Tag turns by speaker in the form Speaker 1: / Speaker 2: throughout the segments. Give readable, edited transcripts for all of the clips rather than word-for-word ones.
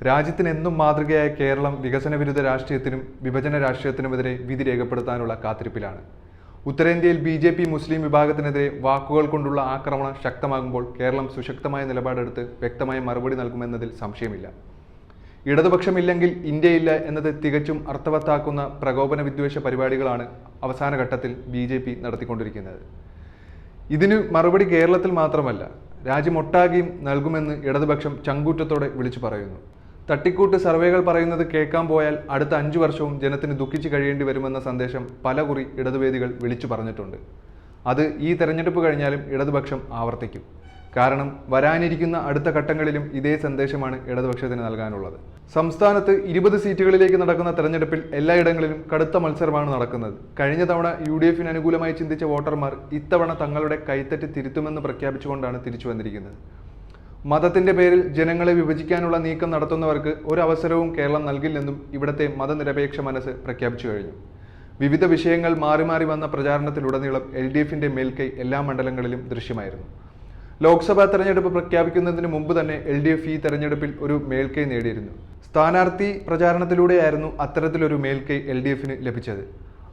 Speaker 1: രാജ്യത്തിന് എന്നും മാതൃകയായ കേരളം വികസന വിരുദ്ധ രാഷ്ട്രീയത്തിനും വിഭജന രാഷ്ട്രീയത്തിനുമെതിരെ വിധി രേഖപ്പെടുത്താനുള്ള കാത്തിരിപ്പിലാണ്. ഉത്തരേന്ത്യയിൽ ബി.ജെ.പി. മുസ്ലിം വിഭാഗത്തിനെതിരെ വാക്കുകൾ കൊണ്ടുള്ള ആക്രമണം ശക്തമാകുമ്പോൾ കേരളം സുശക്തമായ നിലപാടെടുത്ത് വ്യക്തമായ മറുപടി നൽകുമെന്നതിൽ സംശയമില്ല. ഇടതുപക്ഷമില്ലെങ്കിൽ ഇന്ത്യയില്ല എന്നത് തികച്ചും അർത്ഥവത്താക്കുന്ന പ്രകോപന വിദ്വേഷ പരിപാടികളാണ് അവസാന ഘട്ടത്തിൽ ബി.ജെ.പി. നടത്തിക്കൊണ്ടിരിക്കുന്നത്. ഇതിന് മറുപടി കേരളത്തിൽ മാത്രമല്ല, രാജ്യമൊട്ടാകെയും നൽകുമെന്ന് ഇടതുപക്ഷം ചങ്കൂറ്റത്തോടെ വിളിച്ചു പറയുന്നു. തട്ടിക്കൂട്ട് സർവേകൾ പറയുന്നത് കേൾക്കാൻ പോയാൽ അടുത്ത 5 വർഷവും ജനത്തിന് ദുഃഖിച്ച് കഴിയേണ്ടി വരുമെന്ന സന്ദേശം പലകുറി ഇടതുവേദികൾ വിളിച്ചു പറഞ്ഞിട്ടുണ്ട്. അത് ഈ തെരഞ്ഞെടുപ്പ് കഴിഞ്ഞാലും ഇടതുപക്ഷം ആവർത്തിക്കും. കാരണം വരാനിരിക്കുന്ന അടുത്ത ഘട്ടങ്ങളിലും ഇതേ സന്ദേശമാണ് ഇടതുപക്ഷത്തിന് നൽകാനുള്ളത്. സംസ്ഥാനത്ത് 20 സീറ്റുകളിലേക്ക് നടക്കുന്ന തെരഞ്ഞെടുപ്പിൽ എല്ലായിടങ്ങളിലും കടുത്ത മത്സരമാണ് നടക്കുന്നത്. കഴിഞ്ഞ തവണ UDF-ന് അനുകൂലമായി ചിന്തിച്ച വോട്ടർമാർ ഇത്തവണ തങ്ങളുടെ കൈത്തറ്റ് തിരുത്തുമെന്ന് പ്രഖ്യാപിച്ചുകൊണ്ടാണ് തിരിച്ചു വന്നിരിക്കുന്നത്. മതത്തിന്റെ പേരിൽ ജനങ്ങളെ വിഭജിക്കാനുള്ള നീക്കം നടത്തുന്നവർക്ക് ഒരവസരവും കേരളം നൽകില്ലെന്നും ഇവിടുത്തെ മതനിരപേക്ഷ മനസ്സ് പ്രഖ്യാപിച്ചു കഴിഞ്ഞു. വിവിധ വിഷയങ്ങൾ മാറി മാറി വന്ന പ്രചാരണത്തിലുടനീളം LDF-ന്റെ മേൽക്കൈ എല്ലാ മണ്ഡലങ്ങളിലും ദൃശ്യമായിരുന്നു. ലോക്സഭാ തെരഞ്ഞെടുപ്പ് പ്രഖ്യാപിക്കുന്നതിന് മുമ്പ് തന്നെ LDF ഈ തെരഞ്ഞെടുപ്പിൽ ഒരു മേൽക്കൈ നേടിയിരുന്നു. സ്ഥാനാർത്ഥി പ്രചാരണത്തിലൂടെയായിരുന്നു അത്തരത്തിലൊരു മേൽക്കൈ LDF-ന് ലഭിച്ചത്.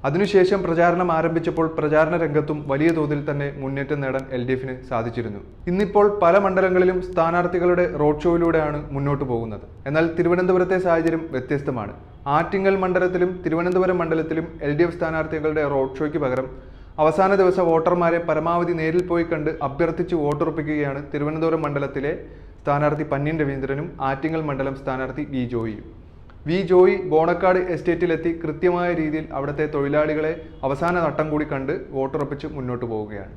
Speaker 1: അതിനുശേഷം പ്രചാരണം ആരംഭിച്ചപ്പോൾ പ്രചാരണ രംഗത്തും വലിയ തോതിൽ തന്നെ മുന്നേറ്റം നേടാൻ LDF-ന് സാധിച്ചിരുന്നു. ഇന്നിപ്പോൾ പല മണ്ഡലങ്ങളിലും സ്ഥാനാർത്ഥികളുടെ റോഡ് ഷോയിലൂടെയാണ് മുന്നോട്ട് പോകുന്നത്. എന്നാൽ തിരുവനന്തപുരത്തെ സാഹചര്യം വ്യത്യസ്തമാണ്. ആറ്റിങ്ങൽ മണ്ഡലത്തിലും തിരുവനന്തപുരം മണ്ഡലത്തിലും LDF സ്ഥാനാർത്ഥികളുടെ റോഡ് ഷോയ്ക്ക് പകരം അവസാന ദിവസം വോട്ടർമാരെ പരമാവധി നേരിൽ പോയി കണ്ട് അഭ്യർത്ഥിച്ച് വോട്ടുറപ്പിക്കുകയാണ് തിരുവനന്തപുരം മണ്ഡലത്തിലെ സ്ഥാനാർത്ഥി പന്ന്യൻ രവീന്ദ്രനും ആറ്റിങ്ങൽ മണ്ഡലം സ്ഥാനാർത്ഥി വി ജോയി ബോണക്കാട് എസ്റ്റേറ്റിലെത്തി കൃത്യമായ രീതിയിൽ അവിടുത്തെ തൊഴിലാളികളെ അവസാന വട്ടം കൂടി കണ്ട് വോട്ടുറപ്പിച്ച് മുന്നോട്ട് പോവുകയാണ്.